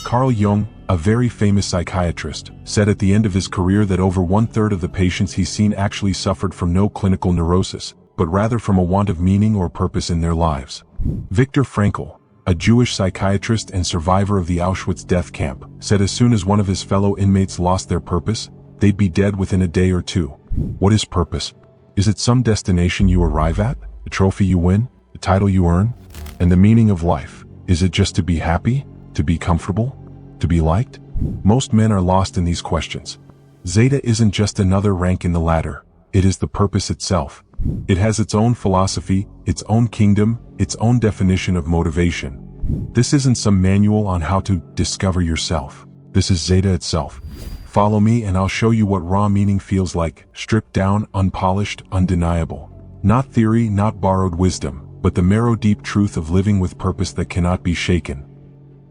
Carl Jung, a very famous psychiatrist, said at the end of his career that over 1/3 of the patients he's seen actually suffered from no clinical neurosis, but rather from a want of meaning or purpose in their lives. Viktor Frankl, a Jewish psychiatrist and survivor of the Auschwitz death camp, said as soon as one of his fellow inmates lost their purpose, they'd be dead within a day or two. What is purpose? Is it some destination you arrive at, a trophy you win, a title you earn? And the meaning of life, is it just to be happy, to be comfortable, to be liked? Most men are lost in these questions. Zeta isn't just another rank in the ladder, it is the purpose itself. It has its own philosophy, its own kingdom, its own definition of motivation. This isn't some manual on how to discover yourself. This is Zeta itself. Follow me and I'll show you what raw meaning feels like, stripped down, unpolished, undeniable. Not theory, not borrowed wisdom, but the marrow deep truth of living with purpose that cannot be shaken.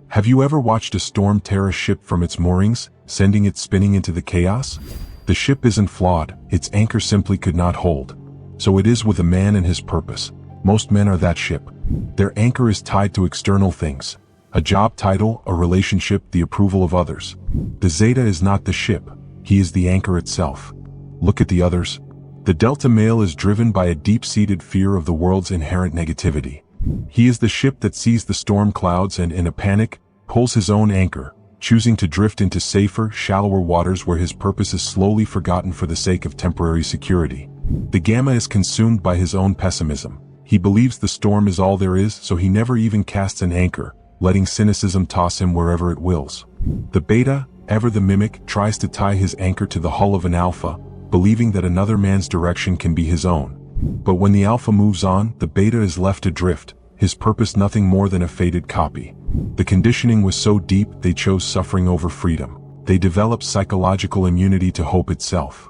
Have you ever watched a storm tear a ship from its moorings, sending it spinning into the chaos? The ship isn't flawed, its anchor simply could not hold. So it is with a man and his purpose. Most men are that ship. Their anchor is tied to external things. A job title, a relationship, the approval of others. The Zeta is not the ship, he is the anchor itself. Look at the others. The Delta male is driven by a deep-seated fear of the world's inherent negativity. He is the ship that sees the storm clouds and, in a panic, pulls his own anchor, choosing to drift into safer, shallower waters where his purpose is slowly forgotten for the sake of temporary security. The Gamma is consumed by his own pessimism. He believes the storm is all there is, so he never even casts an anchor, letting cynicism toss him wherever it wills. The Beta, ever the mimic, tries to tie his anchor to the hull of an Alpha, believing that another man's direction can be his own. But when the Alpha moves on, the Beta is left adrift, his purpose nothing more than a faded copy. The conditioning was so deep they chose suffering over freedom. They developed psychological immunity to hope itself.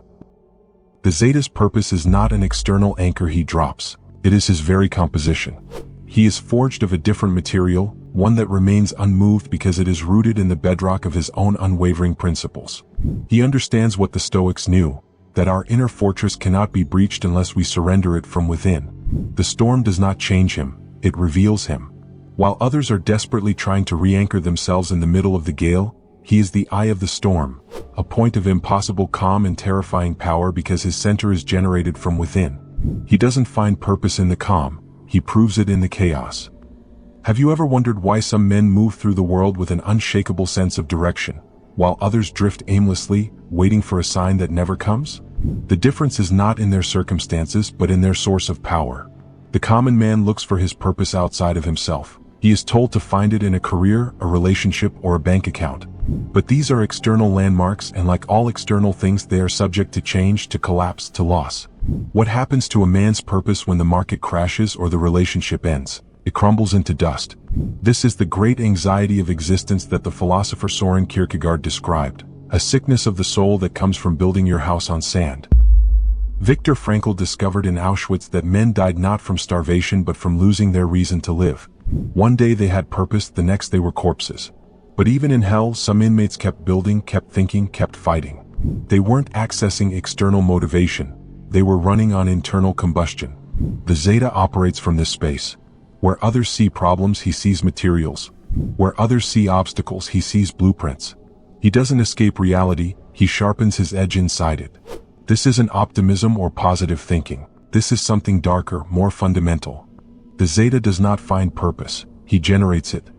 The Zeta's purpose is not an external anchor he drops. It is his very composition. He is forged of a different material, one that remains unmoved because it is rooted in the bedrock of his own unwavering principles. He understands what the Stoics knew, that our inner fortress cannot be breached unless we surrender it from within. The storm does not change him, it reveals him. While others are desperately trying to re-anchor themselves in the middle of the gale, he is the eye of the storm, a point of impossible calm and terrifying power because his center is generated from within. He doesn't find purpose in the calm, he proves it in the chaos. Have you ever wondered why some men move through the world with an unshakable sense of direction, while others drift aimlessly, waiting for a sign that never comes? The difference is not in their circumstances but in their source of power. The common man looks for his purpose outside of himself. He is told to find it in a career, a relationship, or a bank account. But these are external landmarks, and like all external things, they are subject to change, to collapse, to loss. What happens to a man's purpose when the market crashes or the relationship ends? It crumbles into dust. This is the great anxiety of existence that the philosopher Soren Kierkegaard described, a sickness of the soul that comes from building your house on sand. Viktor Frankl discovered in Auschwitz that men died not from starvation but from losing their reason to live. One day they had purpose, the next they were corpses. But even in hell, some inmates kept building, kept thinking, kept fighting. They weren't accessing external motivation, they were running on internal combustion. The Zeta operates from this space. Where others see problems, he sees materials. Where others see obstacles, he sees blueprints. He doesn't escape reality, he sharpens his edge inside it. This isn't optimism or positive thinking. This is something darker, more fundamental. The Zeta does not find purpose, he generates it.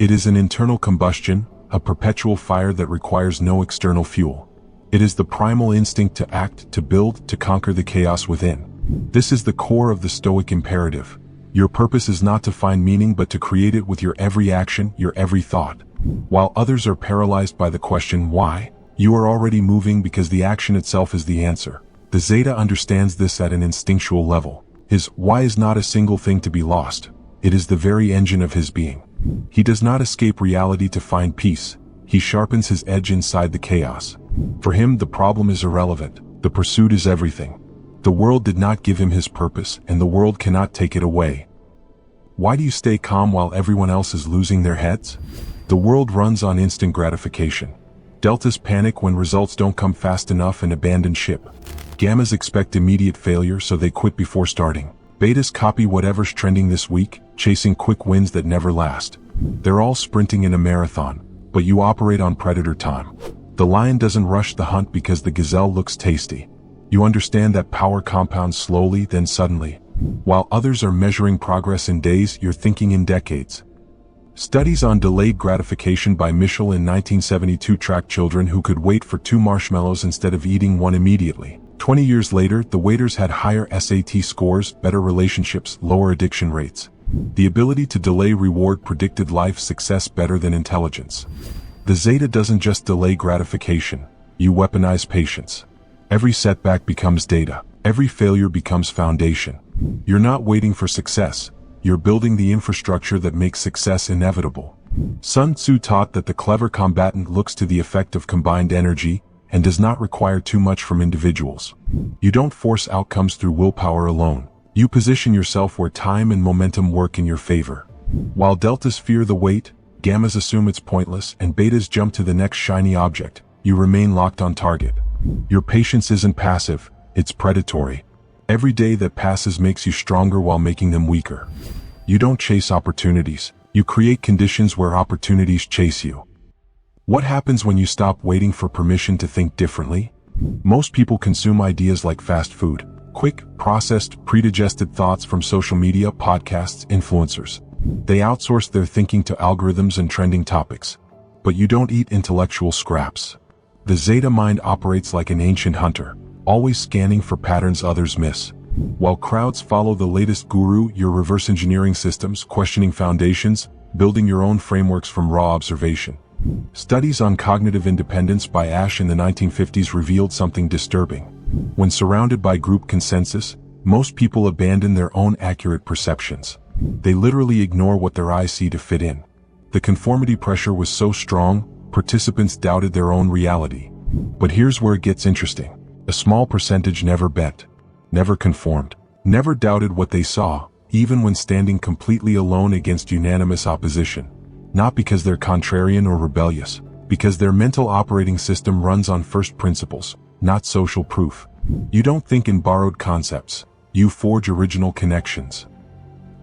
It is an internal combustion, a perpetual fire that requires no external fuel. It is the primal instinct to act, to build, to conquer the chaos within. This is the core of the Stoic imperative. Your purpose is not to find meaning but to create it with your every action, your every thought. While others are paralyzed by the question why, you are already moving because the action itself is the answer. The Zeta understands this at an instinctual level. His why is not a single thing to be lost. It is the very engine of his being. He does not escape reality to find peace. He sharpens his edge inside the chaos. For him, the problem is irrelevant. The pursuit is everything. The world did not give him his purpose, and the world cannot take it away. Why do you stay calm while everyone else is losing their heads? The world runs on instant gratification. Deltas panic when results don't come fast enough and abandon ship. Gammas expect immediate failure, so they quit before starting. Betas copy whatever's trending this week, chasing quick wins that never last. They're all sprinting in a marathon, but you operate on predator time. The lion doesn't rush the hunt because the gazelle looks tasty. You understand that power compounds slowly, then suddenly. While others are measuring progress in days, you're thinking in decades. Studies on delayed gratification by Mischel in 1972 tracked children who could wait for 2 marshmallows instead of eating one immediately. 20 years later, the waiters had higher SAT scores, better relationships, lower addiction rates. The ability to delay reward predicted life success better than intelligence. The Zeta doesn't just delay gratification, you weaponize patience. Every setback becomes data. Every failure becomes foundation. You're not waiting for success. You're building the infrastructure that makes success inevitable. Sun Tzu taught that the clever combatant looks to the effect of combined energy and does not require too much from individuals. You don't force outcomes through willpower alone. You position yourself where time and momentum work in your favor. While deltas fear the weight, gammas assume it's pointless, and betas jump to the next shiny object, you remain locked on target. Your patience isn't passive, it's predatory. Every day that passes makes you stronger while making them weaker. You don't chase opportunities, you create conditions where opportunities chase you. What happens when you stop waiting for permission to think differently? Most people consume ideas like fast food, quick, processed, predigested thoughts from social media, podcasts, influencers. They outsource their thinking to algorithms and trending topics. But you don't eat intellectual scraps. The Zeta mind operates like an ancient hunter, always scanning for patterns others miss. While crowds follow the latest guru, you're reverse engineering systems, questioning foundations, building your own frameworks from raw observation. Studies on cognitive independence by Ash in the 1950s revealed something disturbing. When surrounded by group consensus, most people abandon their own accurate perceptions. They literally ignore what their eyes see to fit in. The conformity pressure was so strong, participants doubted their own reality. But here's where it gets interesting. A small percentage never bent, never conformed, never doubted what they saw, even when standing completely alone against unanimous opposition. Not because they're contrarian or rebellious, because their mental operating system runs on first principles, not social proof. You don't think in borrowed concepts, you forge original connections.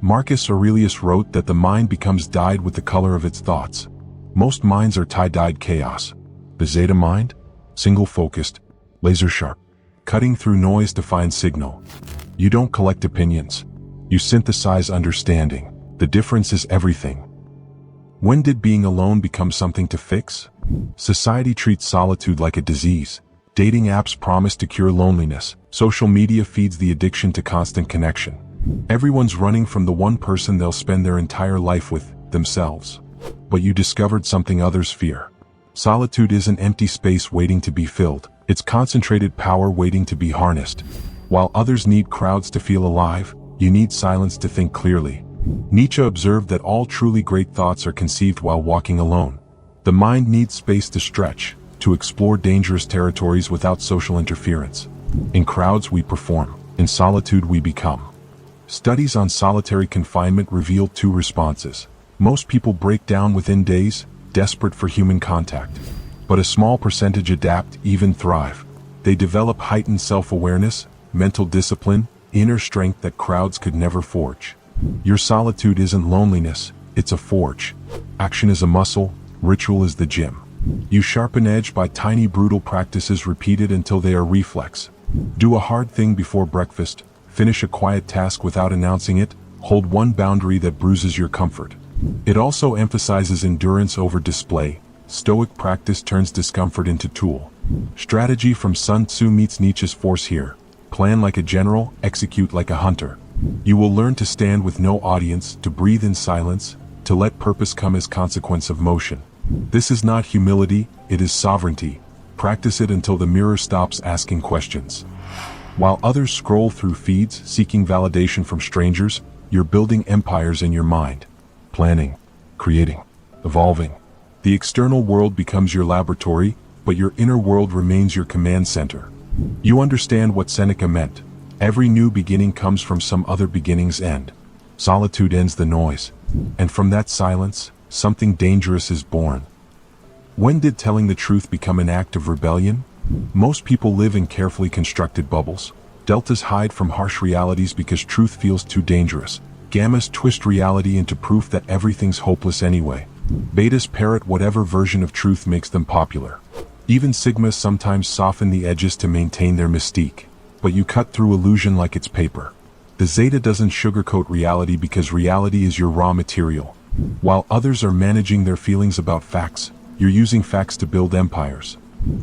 Marcus Aurelius wrote that the mind becomes dyed with the color of its thoughts. Most minds are tie-dyed chaos. The Zeta mind? Single-focused, laser-sharp, cutting through noise to find signal. You don't collect opinions. You synthesize understanding. The difference is everything. When did being alone become something to fix? Society treats solitude like a disease. Dating apps promise to cure loneliness. Social media feeds the addiction to constant connection. Everyone's running from the one person they'll spend their entire life with, themselves. But you discovered something others fear. Solitude isn't empty space waiting to be filled. It's concentrated power waiting to be harnessed. While others need crowds to feel alive, you need silence to think clearly. Nietzsche observed that all truly great thoughts are conceived while walking alone. The mind needs space to stretch, to explore dangerous territories without social interference. In crowds we perform, in solitude we become. Studies on solitary confinement revealed 2 responses. Most people break down within days, desperate for human contact. But a small percentage adapt, even thrive. They develop heightened self-awareness, mental discipline, inner strength that crowds could never forge. Your solitude isn't loneliness, it's a forge. Action is a muscle, ritual is the gym. You sharpen edge by tiny brutal practices repeated until they are reflex. Do a hard thing before breakfast, finish a quiet task without announcing it, hold one boundary that bruises your comfort. It also emphasizes endurance over display. Stoic practice turns discomfort into tool. Strategy from Sun Tzu meets Nietzsche's force here. Plan like a general, execute like a hunter. You will learn to stand with no audience, to breathe in silence, to let purpose come as consequence of motion. This is not humility, it is sovereignty. Practice it until the mirror stops asking questions. While others scroll through feeds, seeking validation from strangers, you're building empires in your mind. Planning, creating, evolving. The external world becomes your laboratory, but your inner world remains your command center. You understand what Seneca meant. Every new beginning comes from some other beginning's end. Solitude ends the noise. And from that silence, something dangerous is born. When did telling the truth become an act of rebellion? Most people live in carefully constructed bubbles. Deltas hide from harsh realities because truth feels too dangerous. Gammas twist reality into proof that everything's hopeless anyway. Betas parrot whatever version of truth makes them popular. Even sigmas sometimes soften the edges to maintain their mystique, but you cut through illusion like it's paper. The Zeta doesn't sugarcoat reality because reality is your raw material. While others are managing their feelings about facts, you're using facts to build empires.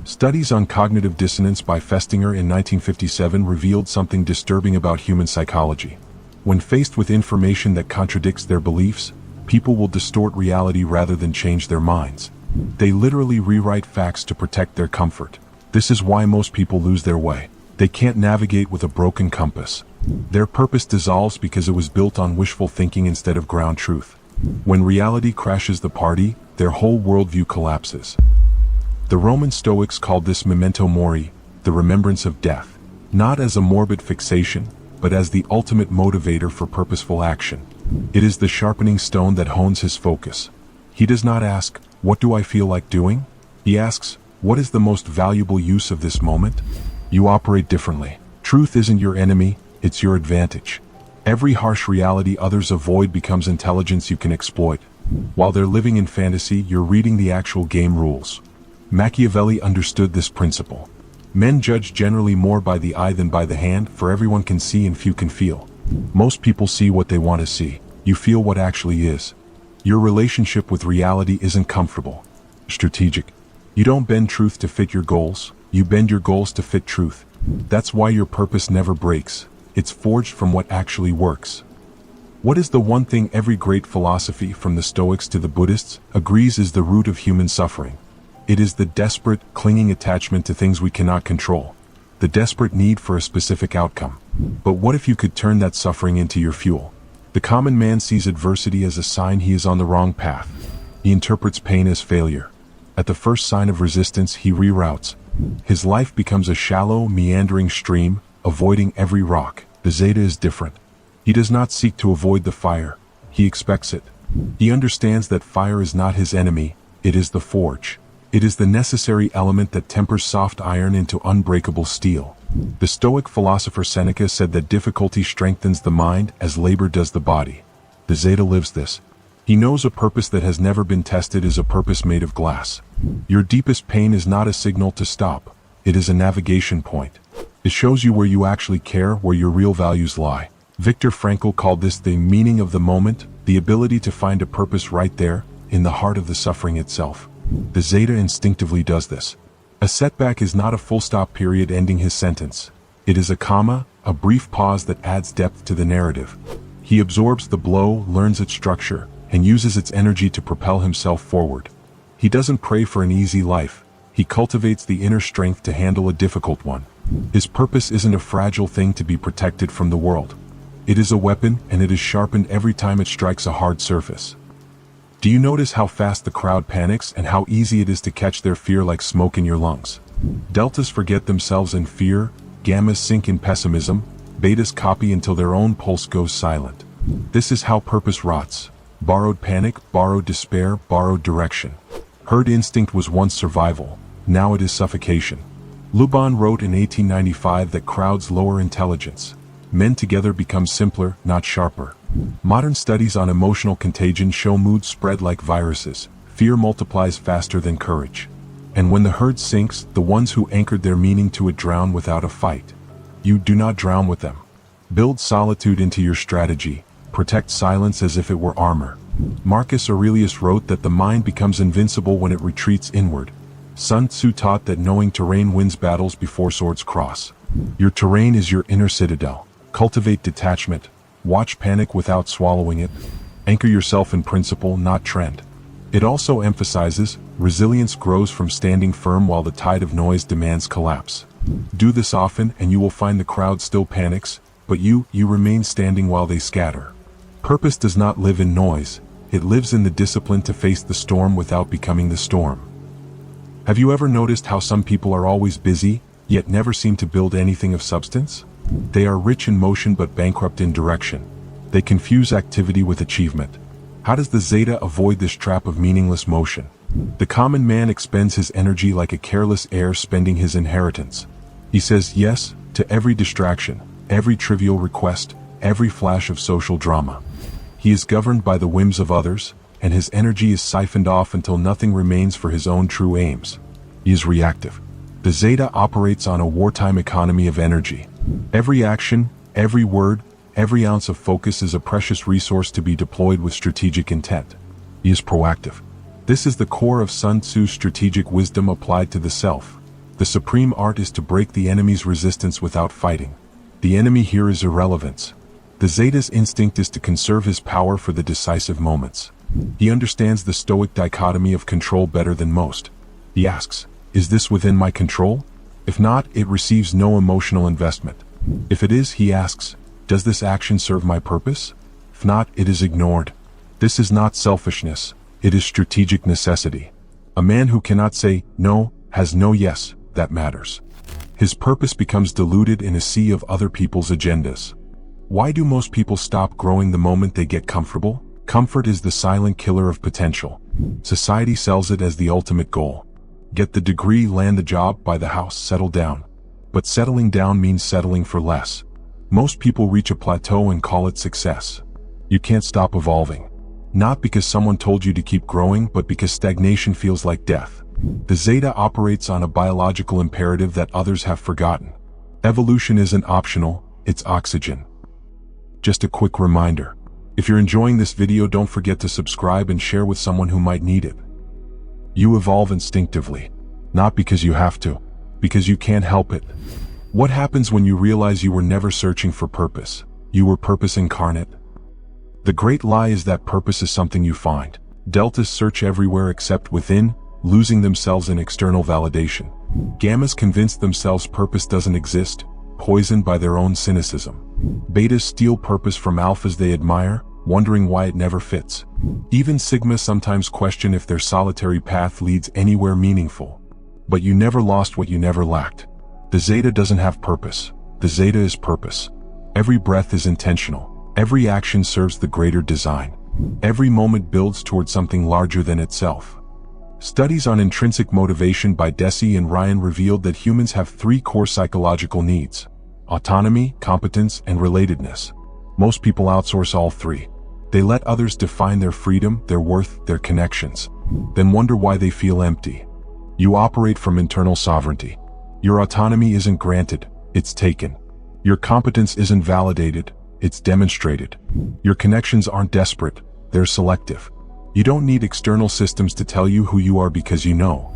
Studies on cognitive dissonance by Festinger in 1957 revealed something disturbing about human psychology. When faced with information that contradicts their beliefs, people will distort reality rather than change their minds. They literally rewrite facts to protect their comfort. This is why most people lose their way. They can't navigate with a broken compass. Their purpose dissolves because it was built on wishful thinking instead of ground truth. When reality crashes the party, their whole worldview collapses. The Roman Stoics called this memento mori, the remembrance of death, not as a morbid fixation, but as the ultimate motivator for purposeful action. It is the sharpening stone that hones his focus. He does not ask, "What do I feel like doing?" He asks, "What is the most valuable use of this moment?" You operate differently. Truth isn't your enemy, it's your advantage. Every harsh reality others avoid becomes intelligence you can exploit. While they're living in fantasy, you're reading the actual game rules. Machiavelli understood this principle. Men judge generally more by the eye than by the hand, for everyone can see and few can feel. Most people see what they want to see. You feel what actually is. Your relationship with reality isn't comfortable. Strategic. You don't bend truth to fit your goals, you bend your goals to fit truth. That's why your purpose never breaks. It's forged from what actually works. What is the one thing every great philosophy, from the Stoics to the Buddhists, agrees is the root of human suffering? It is the desperate, clinging attachment to things we cannot control. The desperate need for a specific outcome. But what if you could turn that suffering into your fuel? The common man sees adversity as a sign he is on the wrong path. He interprets pain as failure. At the first sign of resistance, he reroutes. His life becomes a shallow, meandering stream, avoiding every rock. The Zeta is different. He does not seek to avoid the fire. He expects it. He understands that fire is not his enemy, it is the forge. It is the necessary element that tempers soft iron into unbreakable steel. The Stoic philosopher Seneca said that difficulty strengthens the mind as labor does the body. The Zeta lives this. He knows a purpose that has never been tested is a purpose made of glass. Your deepest pain is not a signal to stop. It is a navigation point. It shows you where you actually care, where your real values lie. Viktor Frankl called this the meaning of the moment, the ability to find a purpose right there, in the heart of the suffering itself. The Zeta instinctively does this. A setback is not a full stop period ending his sentence. It is a comma, a brief pause that adds depth to the narrative. He absorbs the blow, learns its structure, and uses its energy to propel himself forward. He doesn't pray for an easy life. He cultivates the inner strength to handle a difficult one. His purpose isn't a fragile thing to be protected from the world. It is a weapon, and it is sharpened every time it strikes a hard surface. Do you notice how fast the crowd panics and how easy it is to catch their fear like smoke in your lungs? Deltas forget themselves in fear, gammas sink in pessimism, betas copy until their own pulse goes silent. This is how purpose rots. Borrowed panic, borrowed despair, borrowed direction. Herd instinct was once survival, now it is suffocation. Luban wrote in 1895 that crowds lower intelligence. Men together become simpler, not sharper. Modern studies on emotional contagion show moods spread like viruses. Fear multiplies faster than courage. And when the herd sinks, the ones who anchored their meaning to it drown without a fight. You do not drown with them. Build solitude into your strategy. Protect silence as if it were armor. Marcus Aurelius wrote that the mind becomes invincible when it retreats inward. Sun Tzu taught that knowing terrain wins battles before swords cross. Your terrain is your inner citadel. Cultivate detachment. Watch panic without swallowing it. Anchor yourself in principle, not trend. It also emphasizes, resilience grows from standing firm while the tide of noise demands collapse. Do this often and you will find the crowd still panics, but you remain standing while they scatter. Purpose does not live in noise, it lives in the discipline to face the storm without becoming the storm. Have you ever noticed how some people are always busy, yet never seem to build anything of substance? They are rich in motion but bankrupt in direction. They confuse activity with achievement. How does the Zeta avoid this trap of meaningless motion? The common man expends his energy like a careless heir spending his inheritance. He says yes to every distraction, every trivial request, every flash of social drama. He is governed by the whims of others, and his energy is siphoned off until nothing remains for his own true aims. He is reactive. The Zeta operates on a wartime economy of energy. Every action, every word, every ounce of focus is a precious resource to be deployed with strategic intent. He is proactive. This is the core of Sun Tzu's strategic wisdom applied to the self. The supreme art is to break the enemy's resistance without fighting. The enemy here is irrelevance. The Zeta's instinct is to conserve his power for the decisive moments. He understands the stoic dichotomy of control better than most. He asks, is this within my control? If not, it receives no emotional investment. If it is, he asks, does this action serve my purpose? If not, it is ignored. This is not selfishness, it is strategic necessity. A man who cannot say no has no yes that matters. His purpose becomes diluted in a sea of other people's agendas. Why do most people stop growing the moment they get comfortable? Comfort is the silent killer of potential. Society sells it as the ultimate goal. Get the degree, land the job, buy the house, settle down. But settling down means settling for less. Most people reach a plateau and call it success. You can't stop evolving. Not because someone told you to keep growing, but because stagnation feels like death. The Zeta operates on a biological imperative that others have forgotten. Evolution isn't optional, it's oxygen. Just a quick reminder. If you're enjoying this video, don't forget to subscribe and share with someone who might need it. You evolve instinctively. Not because you have to, because you can't help it. What happens when you realize you were never searching for purpose? You were purpose incarnate. The great lie is that purpose is something you find. Deltas search everywhere except within, losing themselves in external validation. Gammas convince themselves purpose doesn't exist, poisoned by their own cynicism. Betas steal purpose from alphas they admire, wondering why it never fits. Even sigmas sometimes question if their solitary path leads anywhere meaningful. But you never lost what you never lacked. The Zeta doesn't have purpose. The Zeta is purpose. Every breath is intentional. Every action serves the greater design. Every moment builds toward something larger than itself. Studies on intrinsic motivation by Deci and Ryan revealed that humans have three core psychological needs: autonomy, competence, and relatedness. Most people outsource all three. They let others define their freedom, their worth, their connections, then wonder why they feel empty. You operate from internal sovereignty. Your autonomy isn't granted, it's taken. Your competence isn't validated, it's demonstrated. Your connections aren't desperate, they're selective. You don't need external systems to tell you who you are because you know.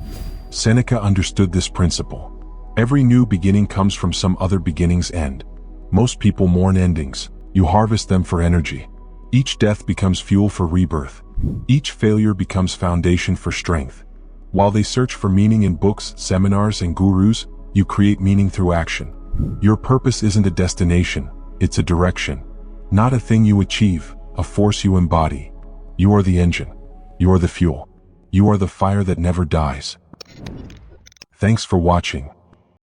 Seneca understood this principle. Every new beginning comes from some other beginning's end. Most people mourn endings. You harvest them for energy. Each death becomes fuel for rebirth. Each failure becomes foundation for strength. While they search for meaning in books, seminars, and gurus, you create meaning through action. Your purpose isn't a destination, it's a direction. Not a thing you achieve, a force you embody. You are the engine. You are the fuel. You are the fire that never dies. Thanks for watching.